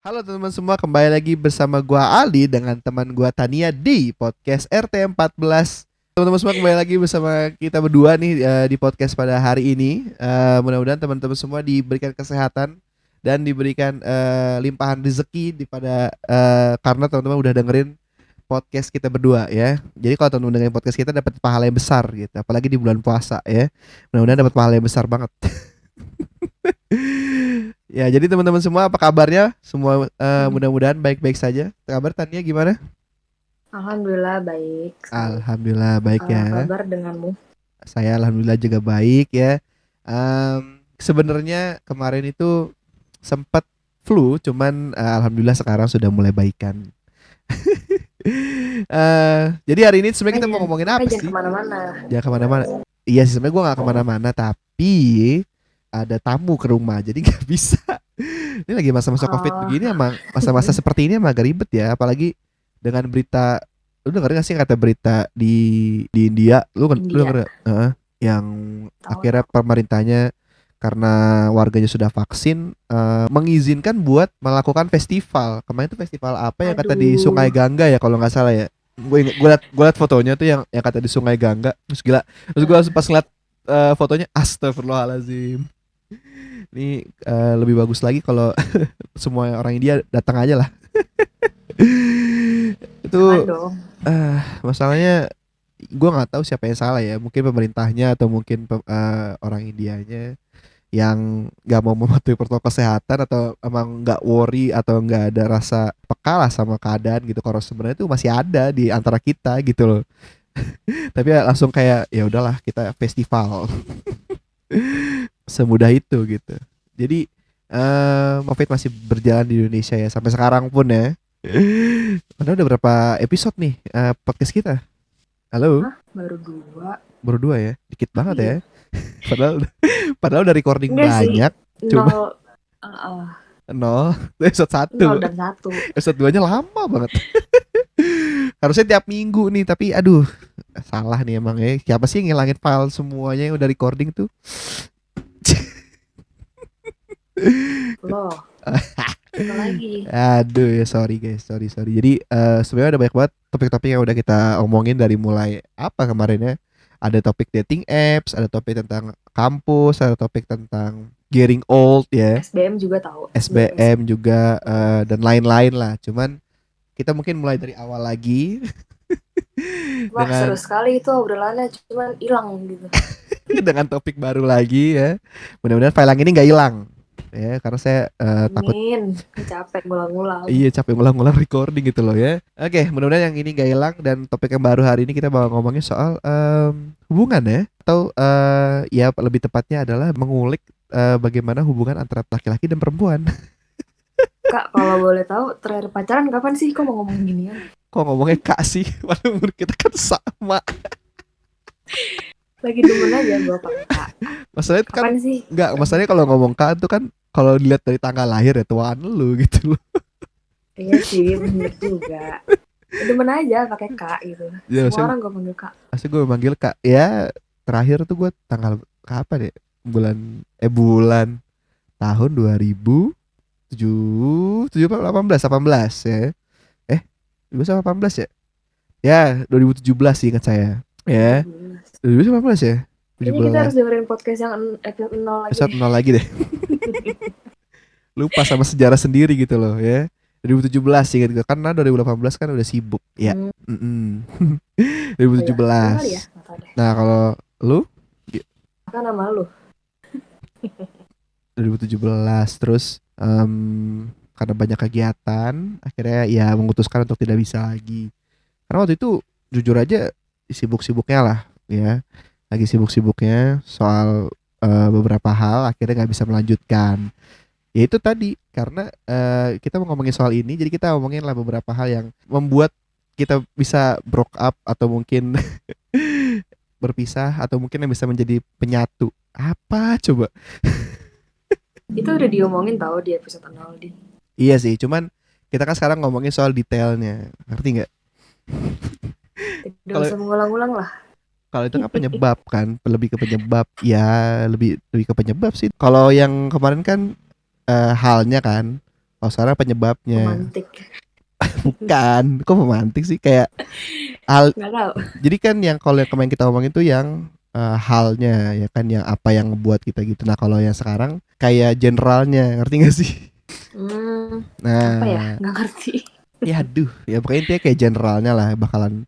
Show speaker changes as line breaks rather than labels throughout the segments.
Halo teman-teman semua, kembali lagi bersama gua Ali dengan teman gua Tania di podcast RT14. Teman-teman semua kembali lagi bersama kita berdua nih di podcast pada hari ini. Mudah-mudahan teman-teman semua diberikan kesehatan dan diberikan limpahan rezeki karena teman-teman udah dengerin podcast kita berdua ya. Jadi kalau teman-teman dengerin podcast kita dapat pahala yang besar gitu, apalagi di bulan puasa ya. Mudah-mudahan dapat pahala yang besar banget. Ya, jadi teman-teman semua apa kabarnya? Semua mudah-mudahan baik-baik saja. Kabar Tania gimana?
Alhamdulillah baik.
Alhamdulillah baik ya.
Kabar denganmu?
Saya alhamdulillah juga baik ya. Sebenarnya kemarin itu sempat flu, cuman alhamdulillah sekarang sudah mulai baikan. Jadi hari ini sebenarnya kita mau ngomongin apa
Jangan
sih?
kemana-mana.
Jangan kemana-mana. Iya sih, sebenarnya gue gak kemana-mana, tapi ada tamu ke rumah, jadi nggak bisa. Ini lagi masa-masa COVID begini, emang masa-masa seperti ini emang agak ribet ya, apalagi dengan berita. Lu denger gak sih kata berita di India? Lu denger gak? Yang akhirnya pemerintahnya karena warganya sudah vaksin mengizinkan buat melakukan festival. Kemarin itu festival apa yang kata di Sungai Gangga ya kalau nggak salah ya. Gue liat fotonya tuh yang kata di Sungai Gangga. Terus gila. Terus gue pas ngeliat fotonya, astagfirullahaladzim. Ini lebih bagus lagi kalau semua orang India datang aja lah. Itu masalahnya gue nggak tahu siapa yang salah ya. Mungkin pemerintahnya atau mungkin orang Indianya yang nggak mau mematuhi protokol kesehatan, atau emang nggak worry atau nggak ada rasa peka lah sama keadaan gitu. Kalau sebenarnya itu masih ada di antara kita gitu loh. Tapi ya langsung kayak ya udahlah kita festival. Semudah itu gitu. Jadi COVID masih berjalan di Indonesia ya sampai sekarang pun ya. Padahal udah berapa episode nih podcast kita? Halo?
Baru 2.
Baru 2 ya, dikit banget ya. padahal udah recording
Enggak
banyak.
Sih,
cuma 0 episode 1.
0 dan 1.
Episode 2-nya lama banget. Harusnya tiap minggu nih, tapi aduh salah nih emang ya. Siapa sih yang ngilangin file semuanya yang udah recording tuh?
Loh. Lagi.
Aduh ya, sorry guys, sorry. Jadi sebenarnya ada banyak banget topik-topik yang udah kita omongin dari mulai apa kemarin ya. Ada topik dating apps, ada topik tentang kampus, ada topik tentang getting old ya.
SBM juga tahu.
SBM juga dan lain-lain lah. Cuman kita mungkin mulai dari awal lagi.
Wah, seru sekali itu obrolannya, cuman hilang gitu.
Dengan topik baru lagi ya. Mudah-mudahan file yang ini nggak hilang ya, karena saya takut
capek ngulang-ngulang.
Iya, capek ngulang-ngulang recording gitu loh ya. Oke, mudah-mudahan yang ini gak hilang. Dan topik yang baru hari ini kita bakal ngomongin soal hubungan ya. Atau ya lebih tepatnya adalah mengulik bagaimana hubungan antara laki-laki dan perempuan.
Kak, kalau boleh tahu terakhir pacaran kapan sih? Kok mau ngomong gini ya?
Kok ngomongnya kak sih? Waduh, umur kita kan sama.
Lagi demen aja gue kak.
Masalahnya kan
sih?
Enggak, masalahnya kalau ngomong kak itu kan kalau dilihat dari tanggal lahir ya tuaan lu gitu loh.
Iya sih, bener juga. Demen aja pakai kak gitu. Ya, semua orang gue panggil kak.
Pasti gue manggil kak. Ya terakhir tuh gue tanggal kapan ya? Bulan tahun 2018 ya. 2018 ya? Ya 2017 sih ingat saya. Ya 2018 ya.
Ini kita harus dengerin podcast yang episode 0 lagi.
Episode 0 lagi deh. Lupa sama sejarah sendiri gitu loh ya. 2017 sih gitu. Karena 2018 kan udah sibuk ya. 2017. Ya? Nah kalau lu?
Kan nama lu.
2017 terus karena banyak kegiatan akhirnya ya memutuskan untuk tidak bisa lagi. Karena waktu itu jujur aja sibuk-sibuknya lah ya. Lagi sibuk-sibuknya soal beberapa hal, akhirnya nggak bisa melanjutkan. Ya itu tadi karena kita mau ngomongin soal ini, jadi kita ngomongin lah beberapa hal yang membuat kita bisa broke up atau mungkin berpisah, atau mungkin yang bisa menjadi penyatu. Apa coba?
Itu udah diomongin tahu di episode 0 di.
Iya sih, cuman kita kan sekarang ngomongin soal detailnya, ngerti nggak?
Tidak usah mengulang-ulang lah.
Kalau itu kan penyebab kan, lebih ke penyebab ya, lebih ke penyebab sih. Kalau yang kemarin kan halnya kan, Kalau sekarang penyebabnya
Pemantik.
bukan, kok pemantik sih kayak hal.
Nggak tahu.
Jadi kan yang kalau yang kemarin kita omongin tuh yang halnya ya kan yang apa yang ngebuat kita gitu. Nah kalau yang sekarang kayak generalnya, ngerti gak sih?
Apa ya?
Nah,
Nggak ngerti.
ya aduh, ya pokoknya intinya kayak generalnya lah bakalan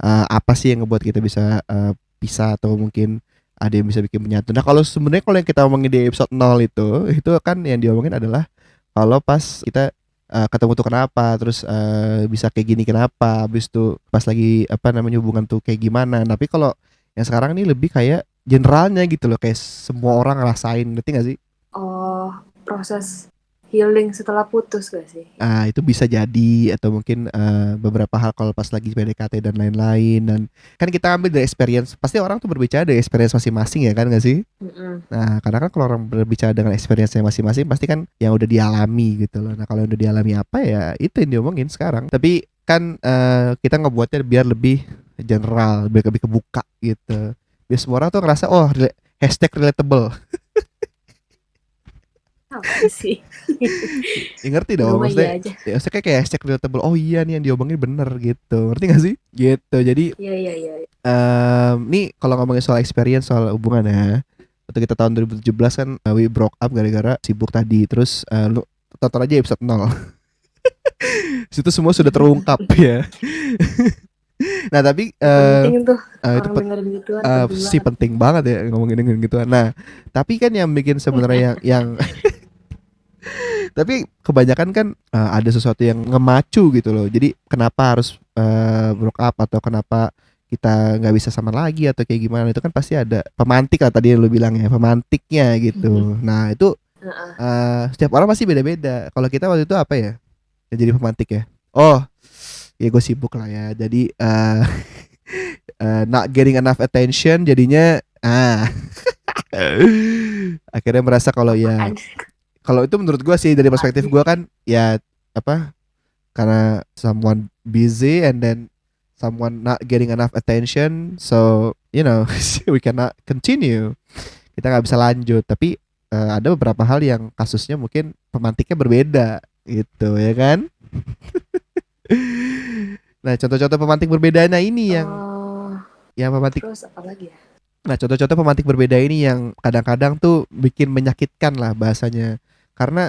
apa sih yang ngebuat kita bisa pisah atau mungkin ada yang bisa bikin menyatu. Nah kalau sebenarnya kalau yang kita omongin di episode 0 itu kan yang diomongin adalah kalau pas kita ketemu tuh kenapa, terus bisa kayak gini kenapa, habis itu pas lagi apa namanya hubungan tuh kayak gimana. Tapi kalau yang sekarang ini lebih kayak generalnya gitu loh, kayak semua orang ngerasain, ngerti gak sih?
Oh, proses healing setelah putus gak sih?
Itu bisa jadi atau mungkin beberapa hal kalau pas lagi PDKT dan lain-lain dan kan kita ambil dari experience. Pasti orang tuh berbicara dari experience masing-masing ya kan gak sih? Nah, karena kan kalau orang berbicara dengan experience-nya masing-masing pasti kan yang udah dialami gitu loh. Nah, kalau yang udah dialami apa ya itu yang diomongin sekarang. Tapi kan kita ngebuatnya biar lebih general, biar lebih kebuka gitu. Biar semua orang tuh ngerasa oh hashtag relatable.
Apa sih?
Ya, ngerti dong
Rumah
maksudnya.
iya aja.
Ya maksudnya kayak hashtag relatable. Oh iya nih yang diomongin bener gitu. Ngerti gak sih? Gitu. Jadi
Iya.
nih kalau ngomongin soal experience soal hubungan ya. Waktu kita tahun 2017 kan we broke up gara-gara sibuk tadi. Terus lu tonton aja episode 0. Situ semua sudah terungkap ya. Nah tapi
Penting tuh
itu
orang dengerin gituan penting
sih
banget.
penting banget ya ngomongin dengan gituan. Nah tapi kan yang bikin sebenarnya yang tapi kebanyakan kan ada sesuatu yang ngemacu gitu loh. Jadi kenapa harus broke up atau kenapa kita nggak bisa sama lagi atau kayak gimana itu kan pasti ada pemantik lah tadi yang lu bilang ya pemantiknya gitu. Nah itu setiap orang pasti beda-beda. Kalau kita waktu itu apa ya yang jadi pemantik ya? Oh ya gue sibuk lah ya. Jadi not getting enough attention jadinya akhirnya merasa kalau ya kalau itu menurut gue sih dari perspektif gue kan ya apa karena someone busy and then someone not getting enough attention so you know we cannot continue, kita nggak bisa lanjut. Tapi ada beberapa hal yang kasusnya mungkin pemantiknya berbeda gitu ya kan. Nah contoh-contoh pemantik berbedanya ini yang pemantik.
Terus apa lagi ya?
Nah contoh-contoh pemantik berbeda ini yang kadang-kadang tuh bikin menyakitkan lah bahasanya. Karena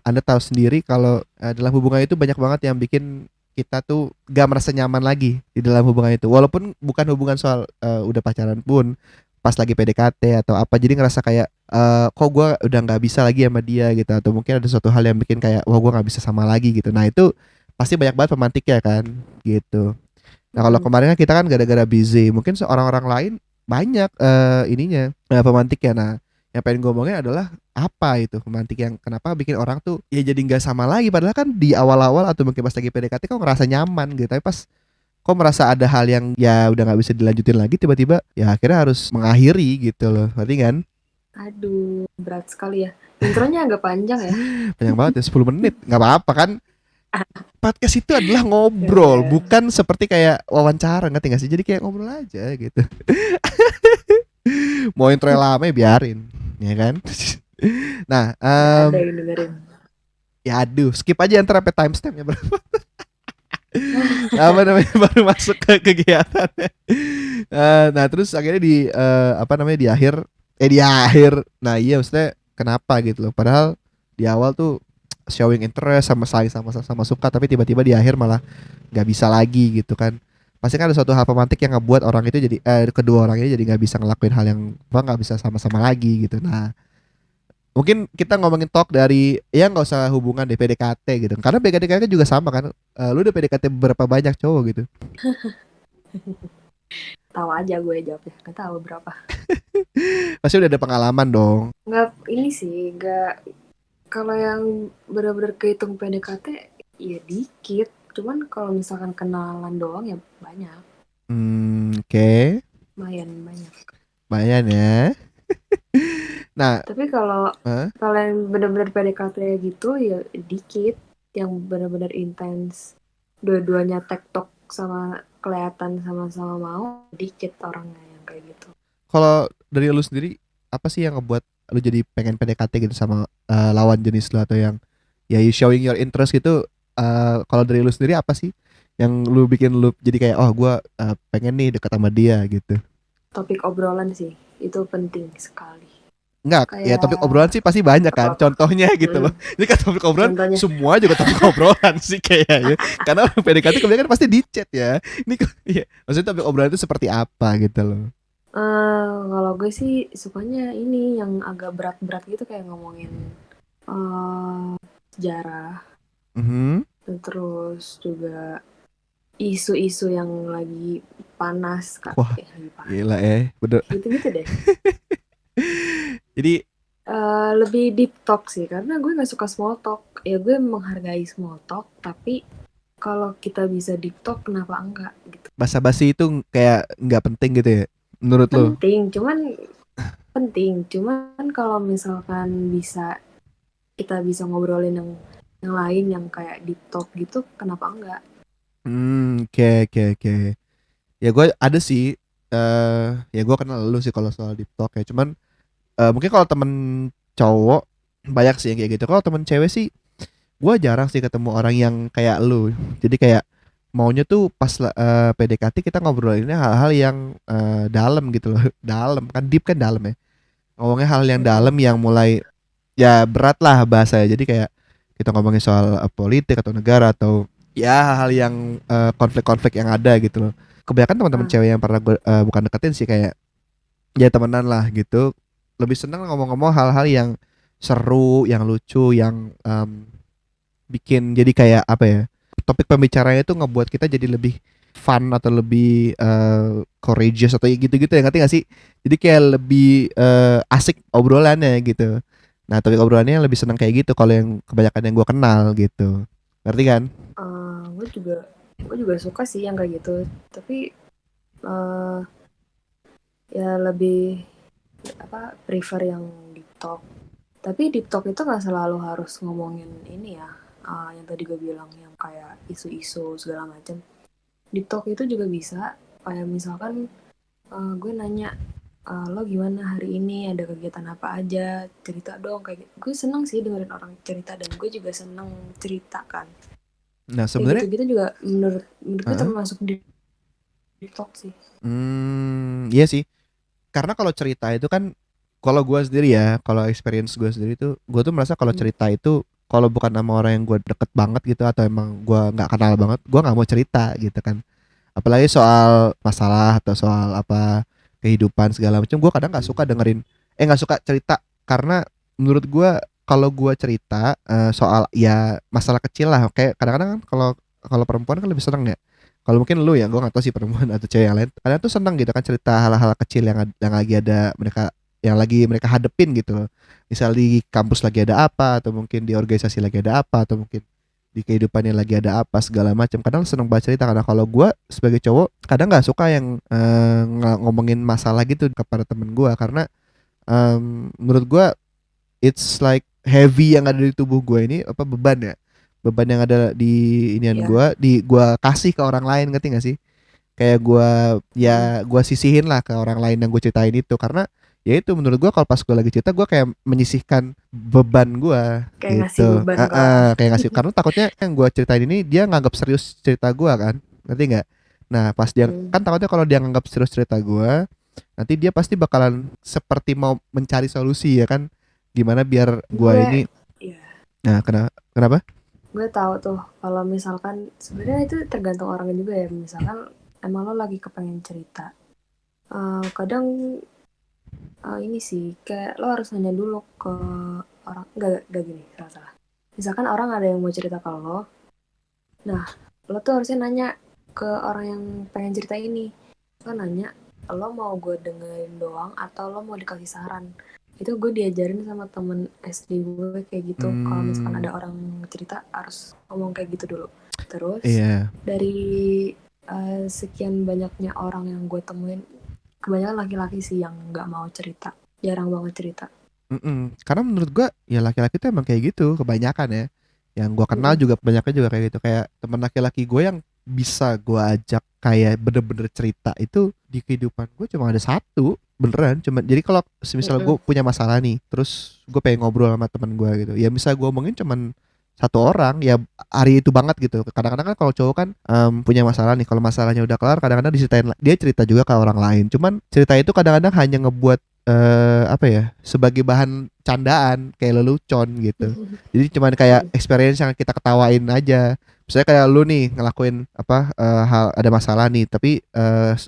Anda tahu sendiri kalau dalam hubungan itu banyak banget yang bikin kita tuh gak merasa nyaman lagi di dalam hubungan itu. Walaupun bukan hubungan soal udah pacaran pun, pas lagi PDKT atau apa, jadi ngerasa kayak kok gue udah gak bisa lagi sama dia gitu. Atau mungkin ada suatu hal yang bikin kayak wah gue gak bisa sama lagi gitu. Nah itu pasti banyak banget pemantiknya kan gitu. Nah kalau kemarin kan kita kan gara-gara busy, mungkin orang-orang lain banyak ininya pemantiknya. Nah yang pengen gue omongin adalah apa itu pemantik yang kenapa bikin orang tuh ya jadi nggak sama lagi, padahal kan di awal-awal atau mungkin pas lagi PDKT kok ngerasa nyaman gitu, tapi pas kok merasa ada hal yang ya udah nggak bisa dilanjutin lagi, tiba-tiba ya akhirnya harus mengakhiri gitu loh, ngerti kan?
Aduh, berat sekali ya. Intronya agak panjang ya.
Panjang banget ya 10 menit, nggak apa-apa kan? Podcast itu adalah ngobrol, bukan seperti kayak wawancara, ngerti gak sih? Jadi kayak ngobrol aja gitu. Mau intro lama ya biarin, ya kan? Nah,
Ada yang dengerin.
ya aduh, skip aja antara timestampnya berapa. Apa namanya baru masuk ke kegiatannya. Nah terus akhirnya di apa namanya di akhir. Nah iya maksudnya kenapa gitu loh. Padahal di awal tuh showing interest sama saling sama suka, tapi tiba-tiba di akhir malah nggak bisa lagi gitu kan. Pasti kan ada suatu hal pemantik yang ngebuat orang itu jadi kedua orang ini jadi nggak bisa ngelakuin hal yang apa nggak bisa sama-sama lagi gitu. Nah mungkin kita ngomongin talk dari ya nggak usah hubungan deh PDKT gitu, karena PDKT juga sama kan. Lu udah PDKT berapa banyak cowok gitu?
Tahu aja gue jawabnya, nggak tahu berapa.
Pasti udah ada pengalaman dong.
Nggak ini sih, nggak. Kalau yang benar-benar kehitung PDKT ya dikit. Cuman kalau misalkan kenalan doang ya banyak.
Oke.
Lumayan banyak.
Lumayan ya. Nah,
tapi kalau yang benar-benar PDKT gitu ya dikit, yang benar-benar intens, dua-duanya tektok sama kelihatan sama-sama mau, dikit orangnya yang kayak gitu.
Kalau dari lu sendiri apa sih yang ngebuat lu jadi pengen PDKT gitu sama lawan jenis lu atau yang ya you showing your interest gitu. Kalau dari lu sendiri apa sih yang lu bikin lu jadi kayak oh gue pengen nih dekat sama dia gitu?
Topik obrolan sih, itu penting sekali.
Enggak, ya topik obrolan
Kayak
sih pasti banyak kan.
apa-apa.
Contohnya gitu loh. Jadi kan topik obrolan
Contohnya,
semua juga topik obrolan sih kayaknya. Karena PDKT kebanyakan pasti di chat ya. Ini ya, maksudnya topik obrolan itu seperti apa gitu loh.
kalau gue sih sukanya ini yang agak berat-berat gitu kayak ngomongin sejarah,
Mhm.
terus juga isu-isu yang lagi panas kak,
Wah,
lagi panas,
gila bener.
gitu-gitu deh.
Jadi
Lebih deep talk sih, karena gue nggak suka small talk. Ya gue menghargai small talk, tapi kalau kita bisa deep talk, kenapa enggak gitu?
basa-basi itu kayak nggak penting gitu ya menurut lo?
Penting, cuman kalau misalkan kita bisa ngobrolin yang lain yang kayak deep talk gitu, kenapa enggak?
Oke oke oke. Ya gue ada sih ya gue kenal lu sih kalau soal deep talk ya. Cuman mungkin kalau temen cowok banyak sih yang kayak gitu. Kalau temen cewek sih gue jarang sih ketemu orang yang kayak lu. Jadi kayak maunya tuh pas PDKT kita ngobrolinnya hal-hal yang dalam gitu loh. Dalam kan deep kan dalam ya. Ngomongnya hal yang dalam
Mm-mm.
yang mulai ya berat lah bahasanya. Jadi kayak kita ngomongin soal politik atau negara atau ya hal-hal yang konflik-konflik yang ada gitu loh. Kebanyakan teman-teman
Ah,
cewek yang pernah gue bukan deketin sih kayak ya temenan lah gitu. Lebih seneng ngomong-ngomong hal-hal yang seru, yang lucu, yang bikin jadi kayak apa ya? Topik pembicaranya itu ngebuat kita jadi lebih fun atau lebih courageous atau gitu-gitu ya ngerti gak sih? Jadi kayak lebih asik obrolannya gitu. Nah, topik obrolannya lebih seneng kayak gitu kalau yang kebanyakan yang gue kenal gitu. Ngerti kan?
gue juga suka sih yang kayak gitu, tapi eh ya lebih prefer yang deep talk. Tapi deep talk itu nggak selalu harus ngomongin ini ya, yang tadi gue bilang yang kayak isu-isu segala macam. Deep talk itu juga bisa kayak misalkan gue nanya, lo gimana hari ini, ada kegiatan apa aja, cerita dong kayak gitu. Gue seneng sih dengerin orang cerita dan gue juga seneng cerita kan.
Nah,
Kayak
sebenarnya
gitu-gitu juga menurut menurut gue
Heeh.
termasuk deep talk sih.
Iya sih. Karena kalau cerita itu kan kalau gue sendiri ya, kalau experience gue sendiri tuh, gue tuh merasa kalau
Hmm.
cerita itu kalau bukan sama orang yang gue deket banget gitu atau emang gue nggak kenal banget, gue nggak mau cerita gitu kan. Apalagi soal masalah atau soal apa kehidupan segala macam, gue kadang nggak suka dengerin, nggak suka cerita karena menurut gue kalau gue cerita soal ya masalah kecil lah, kayak kadang-kadang kan kalau kalau perempuan kan lebih seneng ya. Kalau mungkin lu ya, gue nggak tahu sih perempuan atau cewek yang lain. Kadang tuh seneng gitu kan cerita hal-hal kecil yang lagi ada mereka yang lagi mereka hadepin gitu loh. Misal di kampus lagi ada apa atau mungkin di organisasi lagi ada apa atau mungkin di kehidupannya lagi ada apa segala macam. Kadang seneng banget cerita karena kalau gue sebagai cowok kadang nggak suka yang ngomongin masalah gitu kepada temen gue karena menurut gue it's like heavy yang ada di tubuh gue ini apa beban ya, beban yang ada di inian
Ya.
gue di gue kasih ke orang lain, ngerti gak sih? Kayak gue
Mm.
ya gue sisihin lah ke orang lain yang gue ceritain itu karena ya itu menurut gue kalau pas gue lagi cerita gue kayak menyisihkan beban gue
Kayak ngasih
gitu.
beban ke orang.
Kayak ngasih karena takutnya yang gue ceritain ini dia nganggap serius cerita gue kan, ngerti nggak? Nah pas dia
Hmm.
kan takutnya kalau dia nganggap serius cerita gue nanti dia pasti bakalan seperti mau mencari solusi ya kan, gimana biar gue ini.
gue ya
Nah, kenapa?
gue tahu tuh kalau misalkan sebenarnya itu tergantung orangnya juga ya. Misalkan emang lo lagi kepengen cerita, kadang ini sih kayak lo harus nanya dulu ke orang. Enggak gini, salah salah. Misalkan orang ada yang mau cerita ke lo, nah lo tuh harusnya nanya ke orang yang pengen cerita ini. Lo nanya, lo mau gue dengerin doang atau lo mau dikasih saran. Itu gue diajarin sama temen SD gue kayak gitu. Kalau misalkan
Hmm,
ada orang cerita harus ngomong kayak gitu dulu. Terus
iya.
dari sekian banyaknya orang yang gue temuin, kebanyakan laki-laki sih yang nggak mau cerita, jarang banget cerita.
Karena menurut gua ya laki-laki tuh emang kayak gitu kebanyakan ya. Yang gua kenal
Mm-mm.
juga banyaknya juga kayak gitu. Kayak teman laki-laki gue yang bisa gua ajak kayak bener-bener cerita itu di kehidupan gue cuma ada satu, beneran. Cuma jadi kalau semisal gue
Mm-mm.
punya masalah nih, terus gue pengen ngobrol sama teman gue gitu. Ya misal gue omongin cuman satu orang ya hari itu banget gitu. Kadang-kadang kan kalau cowok kan punya masalah nih, kalau masalahnya udah kelar kadang-kadang diceritain, dia cerita juga ke orang lain. Cuman cerita itu kadang-kadang hanya ngebuat apa ya, sebagai bahan candaan kayak lelucon gitu. Jadi cuman kayak experience yang kita ketawain aja. Misalnya kayak lu nih ngelakuin apa hal ada masalah nih, tapi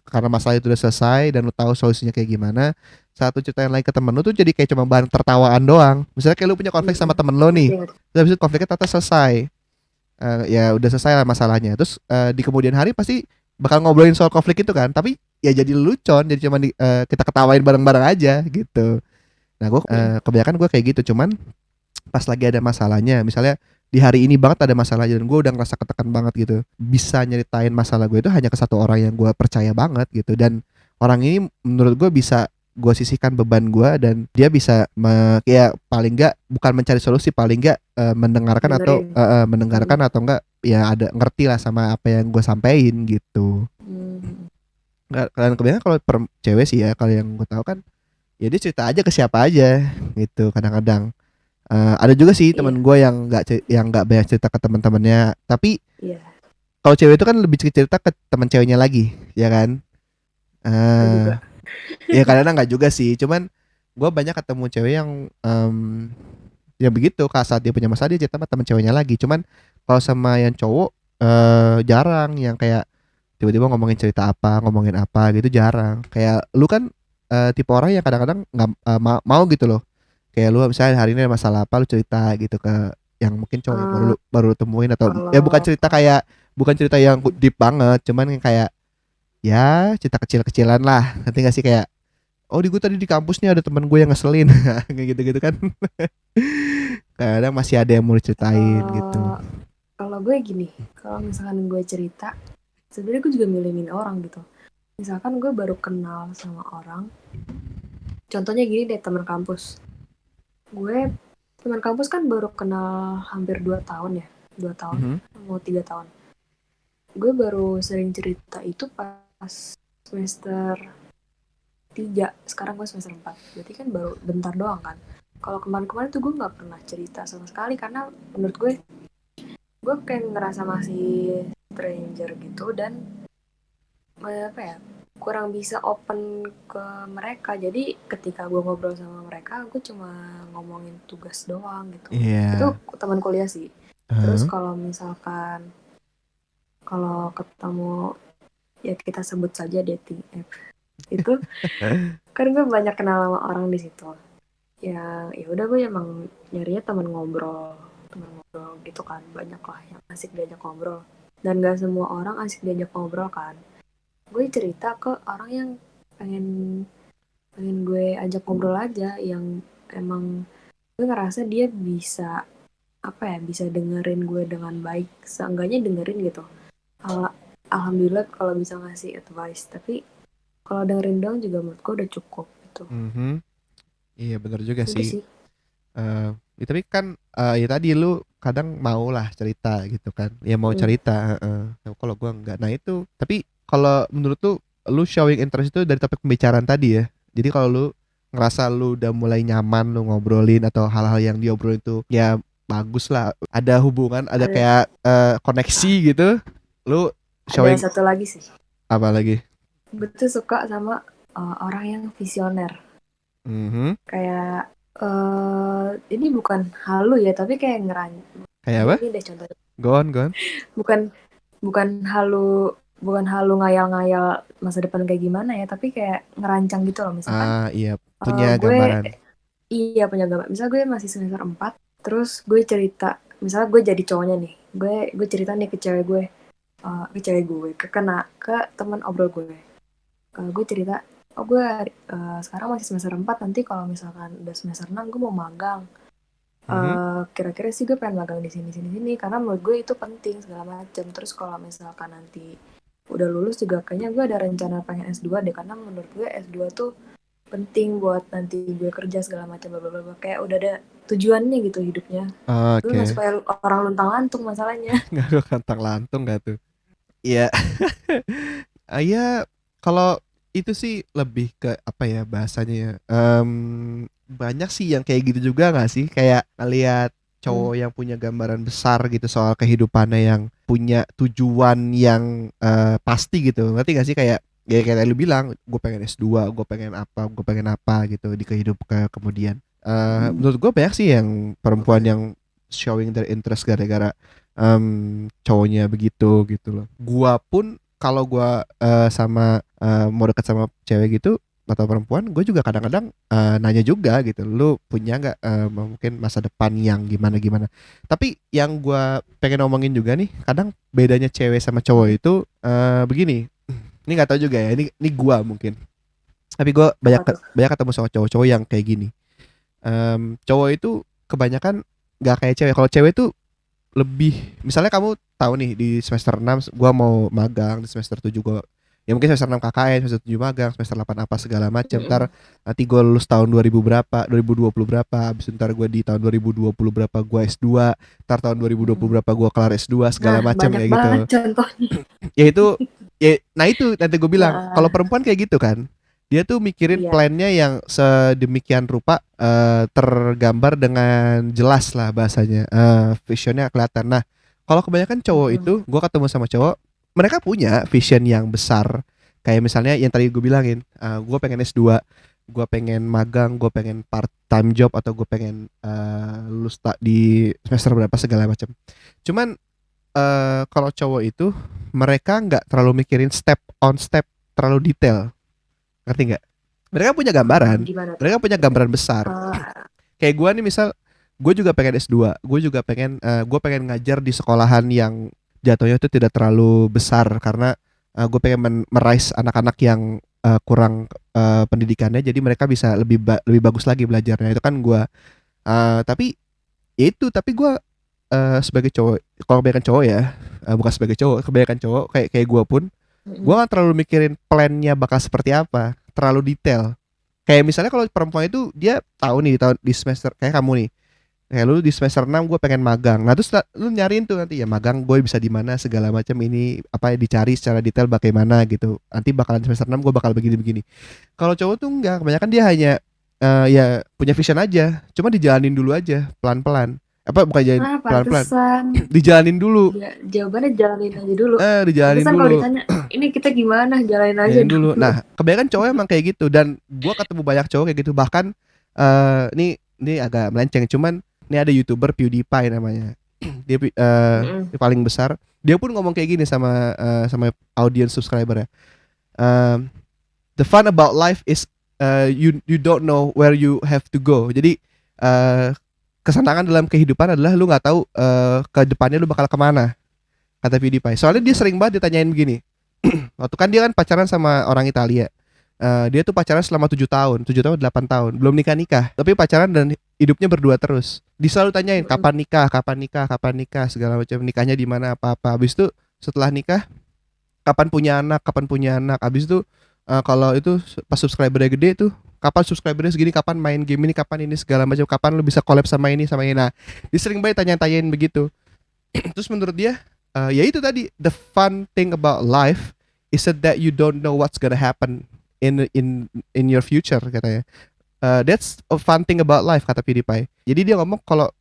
karena masalah itu udah selesai dan lu tahu solusinya kayak gimana, satu cerita yang lain ke temen lu tuh jadi kayak cuma bahan tertawaan doang. Misalnya kayak lu punya konflik sama temen lu nih,
Ngerti, ngerti.
terus habis itu konfliknya ternyata selesai. Ya udah selesai lah masalahnya. Terus di kemudian hari pasti bakal ngobrolin soal konflik itu kan, tapi ya jadi lelucon, jadi cuma kita ketawain bareng-bareng aja gitu. Nah, gue kebanyakan gue kayak gitu, cuman pas lagi ada masalahnya, misalnya di hari ini banget ada masalahnya dan gue udah ngerasa ketekan banget gitu, bisa nyeritain masalah gue itu hanya ke satu orang yang gue percaya banget gitu, dan orang ini menurut gue bisa gue sisihkan beban gue, dan dia bisa ya paling enggak bukan mencari solusi, paling enggak mendengarkan atau
Dengerin.
mendengarkan atau enggak ya ada ngerti lah sama apa yang gue sampein gitu. Nggak, kalian kebanyakan kalau cewek sih ya, kalau yang gue tahu kan ya dia cerita aja ke siapa aja gitu kadang-kadang. Ada juga sih
Iya,
temen gue yang nggak banyak cerita ke teman-temannya, tapi
iya.
kalau cewek itu kan lebih cerita ke teman ceweknya lagi, ya kan?
Gue
eh
juga.
Ya kadang-kadang nggak juga sih, cuman gue banyak ketemu cewek yang ya begitu, saat dia punya masalah dia cerita sama teman ceweknya lagi. Cuman kalau sama yang cowok jarang yang kayak tiba-tiba ngomongin apa gitu, jarang. Kayak lu kan tipe orang yang kadang-kadang nggak mau gitu loh. Kayak lu misalnya hari ini ada masalah apa, lu cerita gitu ke yang mungkin cowok yang
Eh,
baru lu temuin, atau ya
kalau
bukan cerita yang deep banget, cuman yang kayak ya cerita kecil-kecilan lah. Nanti gak sih kayak, oh di gue tadi di kampus nih ada teman gue yang ngeselin kayak gitu-gitu kan. Kadang masih ada yang mau diceritain gitu.
eh, kalau gue gini, kalau misalkan gue cerita, sebenarnya gue juga milih-milih orang gitu. Misalkan gue baru kenal sama orang, contohnya gini deh, teman kampus. Gue teman kampus kan baru kenal hampir 2 tahun ya, 2 tahun,
Mhm.
mau 3 tahun. Gue baru sering cerita itu pas semester 3, sekarang gue semester 4. Berarti kan baru bentar doang kan. Kalau kemarin-kemarin tuh gue nggak pernah cerita sama sekali karena menurut gue kayak ngerasa masih stranger gitu, dan apa ya, kurang bisa open ke mereka. Jadi ketika gue ngobrol sama mereka, gue cuma ngomongin tugas doang gitu. Itu
Iya.
teman kuliah sih. Terus
Heeh.
kalau misalkan kalau ketemu, ya kita sebut saja dating app itu, kan gue banyak kenal sama orang di situ. Ya udah, gue emang nyarinya teman ngobrol gitu kan, banyak lah yang asik diajak ngobrol, dan gak semua orang asik diajak ngobrol kan. Gue cerita ke orang yang pengen pengen gue ajak ngobrol aja, yang emang gue ngerasa dia bisa apa ya, bisa dengerin gue dengan baik, seenggaknya dengerin gitu. Alhamdulillah kalau bisa ngasih advice, tapi kalau dengerin doang juga menurut gue udah cukup gitu.
Mhm. Iya bener juga
Udah
sih.
sih.
Ya tapi kan ya tadi lu kadang mau lah cerita gitu kan. Ya mau
Hmm.
cerita, heeh. Nah, kalau gua enggak. Nah itu, tapi kalau menurut lu showing interest itu dari topik pembicaraan tadi ya. Jadi kalau lu ngerasa lu udah mulai nyaman lu ngobrolin atau hal-hal yang diobrolin itu ya bagus lah, ada hubungan, ada
ada
kayak koneksi gitu. Lu
ada
showing
satu lagi sih,
apa lagi?
gue tuh suka sama orang yang visioner.
Mhm.
Kayak ini bukan halu ya, tapi kayak
Kayak apa?
gini deh contohnya.
Go on, go on.
Bukan bukan halu bukan halu ngayal-ngayal masa depan kayak gimana ya, tapi kayak ngerancang gitu loh. Misalkan
Iya, punya
gue
gambaran.
iya punya gambar. Misal gue masih semester 4, terus gue cerita, misalnya gue jadi cowoknya nih, gue cerita nih ke cewek gue, ke teman obrol gue. Gue cerita, oh gue sekarang masih semester 4, nanti kalau misalkan udah semester 6 gue mau magang.
Mhm.
Kira-kira sih gue pengen magang di sini sini sini karena menurut gue itu penting segala macam. Terus kalau misalkan nanti udah lulus juga kayaknya gue ada rencana pengen S2 deh, karena menurut gue S2 tuh penting buat nanti gue kerja segala macam bla bla bla. Kayak udah ada tujuannya gitu hidupnya. Gue nggak
Oke.
suka orang luntang-lantung masalahnya.
Ngaruh kantang lantung gak tuh? Iya. Ya kalau itu sih lebih ke apa ya bahasanya ya. Banyak sih yang kayak gitu juga nggak sih? Kayak ngelihat cowok yang punya gambaran besar gitu soal kehidupannya, yang punya tujuan yang pasti gitu. Ngerti gak sih, kayak ya kayak lu bilang, gue pengen S2, gue pengen apa gitu di kehidupan kemudian. Menurut gue banyak sih yang perempuan yang showing their interest gara-gara cowoknya begitu gitu loh. Gua pun kalau gua sama mau dekat sama cewek gitu atau perempuan, gue juga kadang-kadang nanya juga gitu, lu punya nggak mungkin masa depan yang gimana. Tapi yang gua pengen ngomongin juga nih, kadang bedanya cewek sama cowok itu begini. Ini nggak tahu juga ya, ini gua mungkin. Tapi gue banyak ketemu sama cowok-cowok yang kayak gini. Cowok itu kebanyakan nggak kayak cewek. Kalau cewek itu lebih, misalnya kamu tahu nih di semester 6 gua mau magang, di semester 7 gua ya mungkin semester 6 KKN, semester 7 magang, semester 8 apa segala macam. Ntar nanti gua lulus tahun 2000 berapa, 2020 berapa, habis ntar gua di tahun 2020 berapa gua S2, ntar tahun 2020 berapa gua kelar S2 segala macam kayak gitu.
Contohnya.
Ya itu nah itu nanti gue bilang, kalau perempuan kayak gitu kan, dia tuh mikirin plannya yang sedemikian rupa, tergambar dengan jelas lah bahasanya, visionnya kelihatan. Nah, kalau kebanyakan cowok itu, gue ketemu sama cowok, mereka punya vision yang besar. Kayak misalnya yang tadi gue bilangin, gue pengen S2, gue pengen magang, gue pengen part time job, atau gue pengen lulus di semester berapa segala macam. Cuman kalau cowok itu, mereka nggak terlalu mikirin step on step terlalu detail. Ngerti nggak? Mereka punya gambaran. Mereka punya gambaran besar. Kayak gue nih misal, gue juga pengen S2. Gue juga pengen ngajar di sekolahan yang jatuhnya itu tidak terlalu besar. Karena gue pengen meraise anak-anak yang kurang pendidikannya. Jadi mereka bisa lebih bagus lagi belajarnya. Itu kan gue. Tapi gue sebagai cowok, kalau kebanyakan cowok ya, bukan sebagai cowok, kebanyakan cowok kayak gue pun, gue gak terlalu mikirin plannya bakal seperti apa, terlalu detail. Kayak misalnya kalau perempuan itu dia tahu nih di semester, kayak kamu nih, kayak lu di semester 6 gue pengen magang. Nah terus lu nyariin tuh nanti ya magang gue bisa di mana segala macam, ini apa dicari secara detail bagaimana gitu. Nanti bakalan semester 6 gue bakal begini. Kalau cowok tuh enggak, kebanyakan dia hanya ya punya vision aja, cuma dijalanin dulu aja pelan-pelan. Apa bukan jalan pelan-pelan, dijalanin dulu.
Jawabannya jalanin aja dulu.
Dijalanin dulu.
Kalau ditanya ini kita gimana, jalanin aja dulu.
Nah kebanyakan cowok emang kayak gitu, dan gue ketemu banyak cowok kayak gitu. Bahkan ini agak melenceng, cuman ini ada YouTuber PewDiePie namanya. Dia paling besar. Dia pun ngomong kayak gini sama audience subscriber ya. The fun about life is you don't know where you have to go. Jadi kesenangan dalam kehidupan adalah lu nggak tahu ke depannya lu bakal kemana, kata PewDiePie. Soalnya dia sering banget ditanyain begini. Waktu kan dia kan pacaran sama orang Italia. Dia tuh pacaran selama 7 tahun 8 tahun, belum nikah, tapi pacaran dan hidupnya berdua terus. Dia selalu tanyain kapan nikah, segala macam, nikahnya di mana, apa. Habis itu setelah nikah kapan punya anak. Habis itu kalau itu pas subscribernya gede tuh, kapan subscribernya segini, kapan main game ini, kapan ini segala macam, kapan lu bisa collab sama ini. Nah, dia sering banget tanyain begitu. Terus menurut dia, ya itu tadi, the fun thing about life is that you don't know what's gonna happen in your future, katanya. That's a fun thing about life, kata PewDiePie. Jadi dia ngomong kalau